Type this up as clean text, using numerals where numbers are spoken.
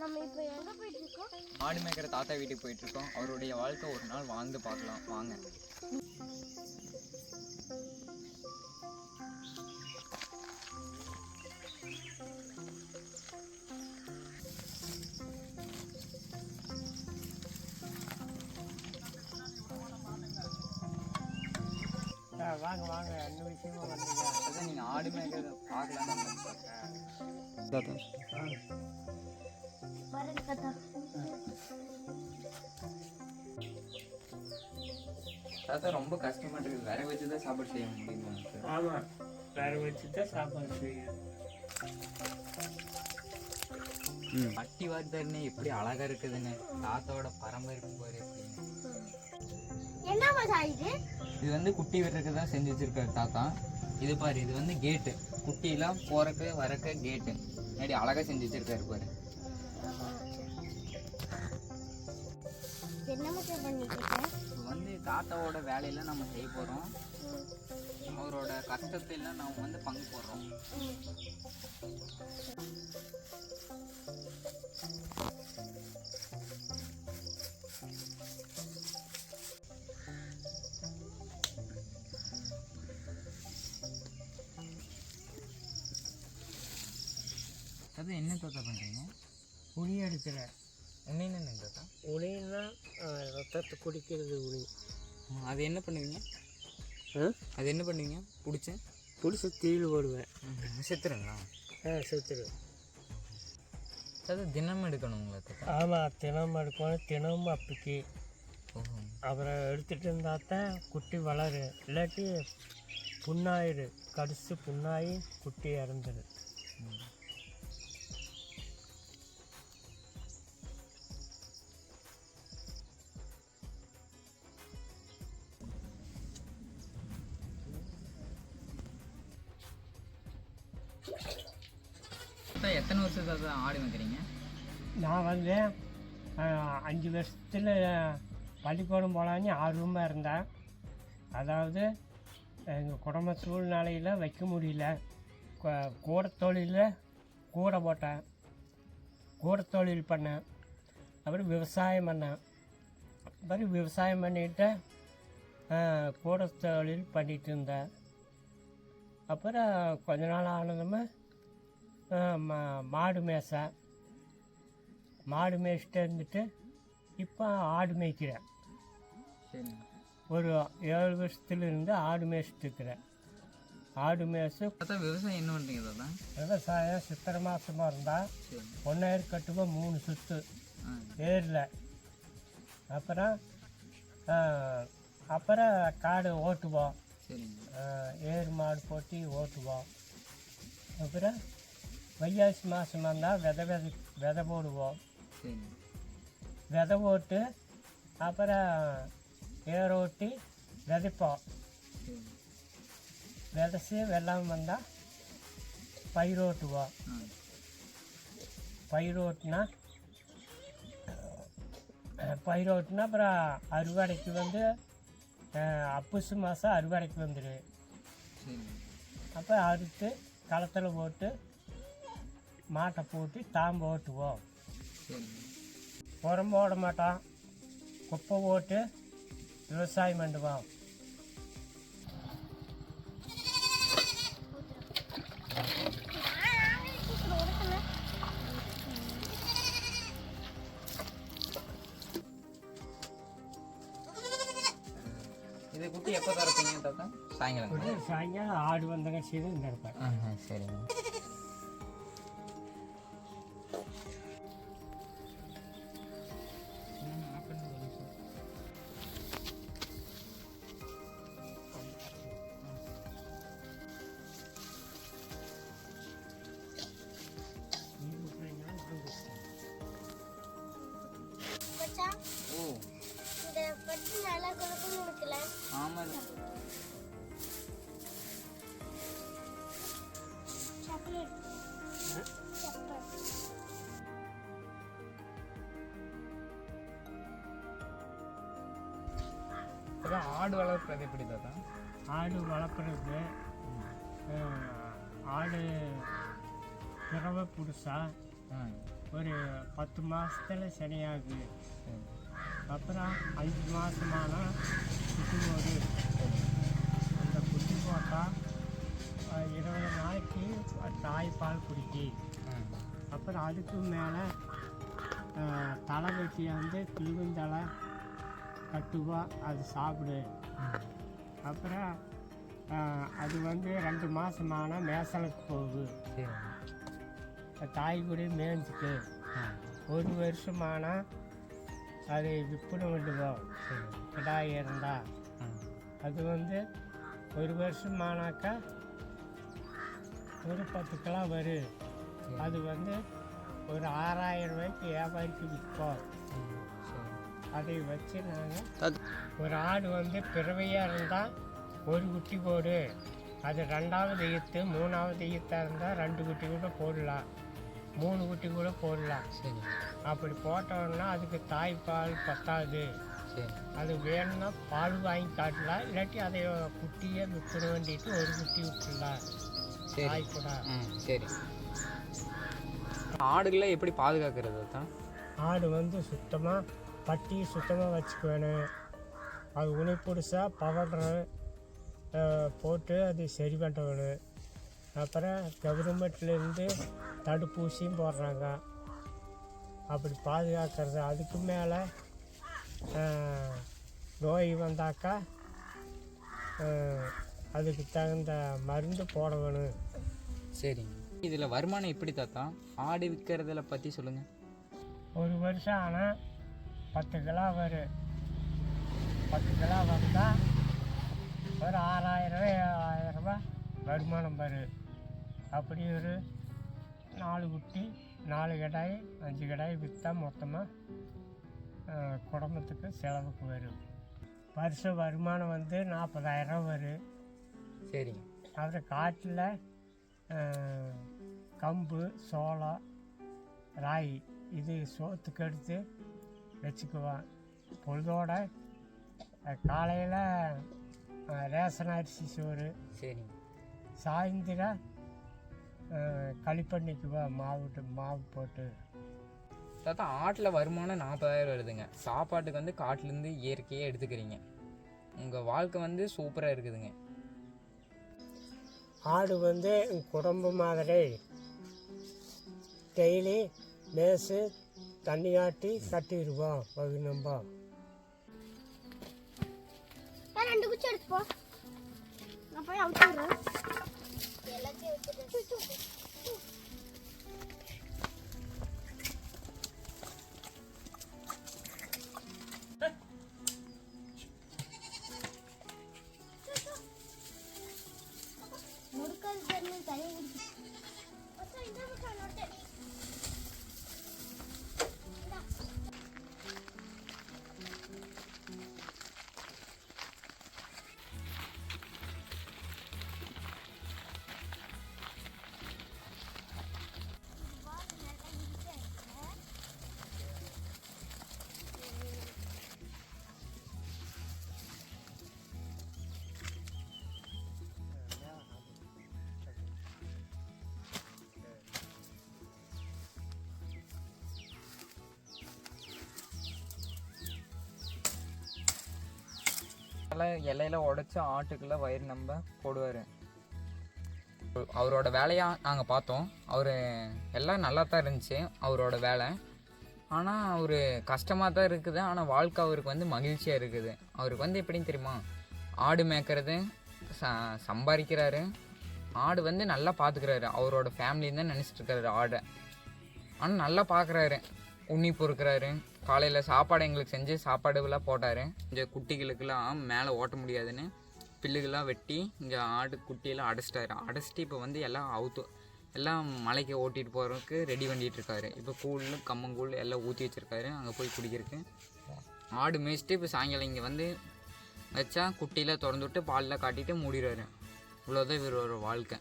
நம்ம இப்போ எங்கே போயிட்டுருக்கோம்? ஆடு மேய்க்கிற தாத்தா வீட்டுக்கு போயிட்டுருக்கோம். அவருடைய வாழ்க்கை ஒரு நாள் வாழ்ந்து பார்க்கலாம் வாங்க. வாங்க வாங்க, என்ன விஷயமா வந்தீங்க? அதான் நீங்கள் ஆடு மேய்க்கிறத பார்க்கலான்னு தாத்தா. வரேன் தாத்தா. தாத்தா ரொம்ப கஷ்டமா இருக்குது. வேற வச்சு தான் சாப்பாடு செய்ய முடியுமா? ஆமாம், வேற வச்சு தான் சாப்பாடு செய்யும். பட்டி வார்த்தைன்னு எப்படி அழகா இருக்குதுன்னு தாத்தாவோட பரம்பரைக்கு போற என்ன மசா இது? இது வந்து குட்டி விடுறதுக்கு தான் செஞ்சு வச்சிருக்காரு தாத்தா. இது பாரு, இது வந்து கேட்டு, குட்டிலாம் போறக்கு வரக்க கேட்டு முன்னாடி அழகா செஞ்சு வச்சிருக்காரு பாரு. என்ன மசா பண்ணிட்டு இருக்க? இது வந்து தாத்தாவோட வேலையெல்லாம் நம்ம செய்ய போறோம். அவரோட கஷ்டத்தையெல்லாம் நம்ம வந்து பங்கு போடுறோம். அது என்ன தாத்தா பண்ணுறீங்க? உளி எடுக்கிறேன். என்ன தாத்தா? உளின்னா ரத்தத்தை குடிக்கிறது உளி. அது என்ன பண்ணுவீங்க? அது என்ன பண்ணுவீங்க? பிடிச்சி தீயில் போடுவேன். செத்துருங்களா? செத்துருவேன். அது தினமும் எடுக்கணுங்களா தாத்தா? ஆமாம், தினமும் எடுக்கணும். தினமும் அப்பிக்கு அப்புறம் எடுத்துகிட்டு இருந்தால் தான் குட்டி வளரு. இல்லாட்டி புண்ணாயிரு, கடிச்சு புண்ணாயி குட்டி இறந்துடு. எத்தனை வருஷத்துக்கு ஆடு வைக்கிறீங்க? நான் வந்து 5 வருஷத்தில் பள்ளிக்கூடம் போகலான்னு ஆர்வமாக இருந்தேன். அதாவது எங்கள் குடும்ப சூழ்நிலையில் வைக்க முடியல. கூட தொழிலில் கூட போட்டேன், கூட தொழில் பண்ணேன். அப்புறம் விவசாயம் பண்ணேன். அப்புறம் விவசாயம் பண்ணிவிட்டு கூட தொழில் பண்ணிகிட்டு இருந்தேன். அப்புறம் கொஞ்ச நாள் ஆனதுமே மாடு மேய்ச்சிட்டு இருந்துட்டு இப்போ ஆடு மேய்க்கிறேன். ஒரு 7 வருஷத்துலேருந்து ஆடு மேய்ச்சிட்டு இருக்கிறேன். ஆடு மேய்ச்சி விவசாயம் என்ன பண்ணுறீங்க தாத்தா? விவசாயம் சித்திரை மாதமாக இருந்தால் 1 ஏர் கட்டுவோம், 3 சுற்று ஏரில். அப்புறம் காடு ஓட்டுவோம், ஏர் மாடு போட்டு ஓட்டுவோம். அப்புறம் வைகாசி மாதம் வந்தால் விதை போடுவோம். விதை போட்டு அப்புறம் ஏரோட்டி விதைப்போம். விதைச்சி வெள்ளாமை வந்தால் பயிரோட்டுவோம். பயிரோட்டினா அப்புறம் அறுவடைக்கு வந்து அப்புசு மாதம் அறுவடைக்கு வந்துடு. அப்போ அறுத்து களத்தில் போட்டு மாட்டை போட்டு தாம்பு ஓட்டுவோம். உரம் போட மாட்டோம், குப்பை போட்டு விவசாயம் பண்ணுவோம். இது குட்டி எப்போ தரப்பீங்க தாத்தா? சாயங்காலம். சாயங்காலம் ஆடு வந்தங்க செய்து இந்த இருப்பேன். சரிங்க. இந்த பட்டு நல்லா குழப்பம் இருக்குல்ல? ஆமாம். ஆடு வளர்க்குறது எப்படி தாத்தா? ஆடு வளர்க்குறது ஆடு பிறவை புதுசா ஒரு 10 மாதத்தில் சரியாகுது. அப்புறம் 5 மாதமானா குட்டி போடு. அந்த குட்டி போட்டால் 20 நாளைக்கு தாய்ப்பால் குடிக்கி. அப்புறம் அதுக்கு மேலே தலை வெட்டி வந்து கிழுந்தலை கட்டுவா, அது சாப்பிடு. அப்புறம் அது வந்து 2 மாதமான மேசலுக்கு போகுது. தாய் கூட மேய்ஞ்சிக்கு. 1 வருஷமானால் அது விற்பனை விடுவோம். கிடாய் இருந்தால் அது வந்து 1 வருஷமானாக்கா ஒரு 10 கிலோ வரும். அது வந்து ஒரு 6000 ரூபாய்க்கு வியாபாரிக்கு விற்போம். அதை வச்சு நாங்கள் ஒரு ஆடு வந்து பிறவையாக இருந்தால் ஒரு குட்டி போடு. அது 2வது ஈத்து 3வது ஈத்தாக இருந்தால் 2 குட்டி கூட போடலாம், 3 குட்டி கூட போடலாம். அப்படி போட்டோம்னா அதுக்கு தாய்ப்பால் பத்தாது. அது வேணும்னா பால் வாங்கி காட்டலாம், இல்லாட்டி அதை குட்டியை விற்ற வேண்டிட்டு ஒரு குட்டி விட்டுடலாம் தாய் கூட. சரி, ஆடுகளை எப்படி பாதுகாக்கிறது தான்? ஆடு வந்து சுத்தமாக பட்டி சுத்தமாக வச்சுக்க வேணும். அது உணி பிடிச்சா பவுடரு போட்டு அது சரி பண்ண வேணும். அப்புறம் கவர்மெண்ட்லேருந்து தடுப்பூசியும் போடுறாங்க. அப்படி பாதுகாக்கிறது. அதுக்கு மேலே நோய் வந்தாக்கா அதுக்கு தகுந்த மருந்து போட வேணும். சரிங்க. இதில் வருமானம் எப்படி தாத்தா? ஆடு விற்கிறதுல பற்றி சொல்லுங்கள். 1 வருஷம் ஆனால் 10 கிலோ வரும். 10 கிலோ வந்தால் ஒரு 6000 7,000 ரூபா வருமானம் வரும். அப்படி ஒரு 4 குட்டி 4 கிடாய் 5 கிடாய் விற்றா மொத்தமாக குடும்பத்துக்கு செலவுக்கு வரும். வருஷ வருமானம் வந்து 40,000 வரும். சரிங்க. அப்புறம் காட்டில் கம்பு, சோளம், ராகி இது சோத்துக்கு எடுத்து வச்சுக்குவான். பொழுதோட காலையில் ரேஷன் அரிசி சோறு. சரிங்க. சாயந்தரம் களிப்பண்ணிக்குவா மாவு போட்டு. தாத்தா, ஆட்டில் வருமானம் 40,000 வருதுங்க. சாப்பாட்டுக்கு வந்து காட்டிலேருந்து இயற்கையாக எடுத்துக்கிறீங்க. உங்கள் வாழ்க்கை வந்து சூப்பராக இருக்குதுங்க. ஆடு வந்து குடும்பம் மாதிரி டெய்லி மேசு தண்ணி ஆட்டி கட்டிடுவோம். நம்ம 2 குச்சி எடுத்துப்போ. நான் போய் அவுத்துறேன். எல்லாத்தையும் எடுத்துட்டு முறுக்கல் தண்ணி தண்ணி குடிச்சு. அச்சா இந்த பக்கம் நோட்டு. இலையில உடைச்சி ஆட்டுக்குள்ள வயிறு நம்ம போடுவார். அவரோட வேலையாக நாங்கள் பார்த்தோம். அவர் எல்லாம் நல்லா தான் இருந்துச்சு அவரோட வேலை. ஆனால் அவர் கஷ்டமாக தான் இருக்குது. ஆனால் வாழ்க்கை அவருக்கு வந்து மகிழ்ச்சியாக இருக்குது. அவருக்கு வந்து எப்படின்னு தெரியுமா, ஆடு மேய்க்கிறது சம்பாதிக்கிறாரு. ஆடு வந்து நல்லா பார்த்துக்கிறாரு. அவரோட ஃபேமிலின்னு தான் நினச்சிட்டு இருக்காரு ஆடை. ஆனால் நல்லா பார்க்குறாரு, உண்ணி பொறுக்கிறாரு. காலையில் சாப்பாடு எங்களுக்கு செஞ்சு சாப்பாடுலாம் போட்டார். இந்த குட்டிகளுக்கெல்லாம் மேலே ஓட்ட முடியாதுன்னு பில்லுகள்லாம் வெட்டி இங்கே ஆடு குட்டியெல்லாம் அடைச்சிட்டு இப்போ வந்து எல்லாம் மலைக்கு ஓட்டிகிட்டு போகிறதுக்கு ரெடி பண்ணிகிட்டு இருக்காரு. இப்போ கூழ் கம்மங்கூழ் எல்லாம் ஊற்றி வச்சுருக்காரு. அங்கே போய் குடிக்கிறதுக்கு ஆடு மேய்ச்சிட்டு இப்போ சாயங்காலம் இங்கே வந்து வச்சா குட்டியில் திறந்து விட்டு பாலில் காட்டிட்டு மூடிடுவார். இவ்வளோதான் இவரோட வாழ்க்கை.